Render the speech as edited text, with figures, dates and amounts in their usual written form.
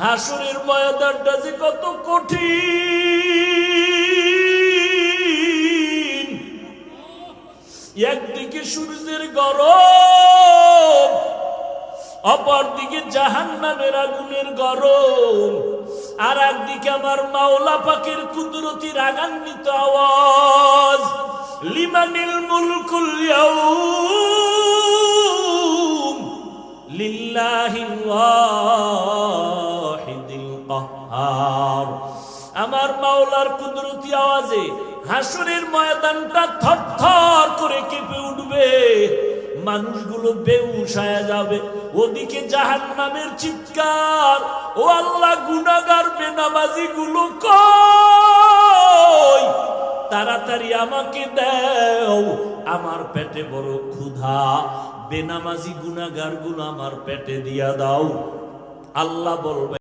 হাসরের ময়দানটা যে কত কঠিন। একদিকে সূর্যের গরম, অপরদিকে জাহান্নামের আগুনের গরম, আর একদিকে আমার মাওলা পাকের কুদরতি রাগান্বিত আওয়াজ, লিমানিল মুলকুল ইয়াউম লিল্লাহিল ওয়াহিদিল কাহ্হার। আমার মাওলার কুদরতি আওয়াজে হাসরের ময়দানটা থরথর করে কেঁপে উঠবে, মানুষগুলো বেহুশ হয়ে যাবে। ওদিকে জাহান্নামের চিৎকার, ও আল্লাহ গুনাহগার বেনামাজি গুলো কই, তাড়াতাড়ি আমাকে দাও, আমার পেটে বড় ক্ষুধা, বেনামাজি গুনাহগার গুলো আমার পেটে দিয়া দাও। আল্লাহ বলবে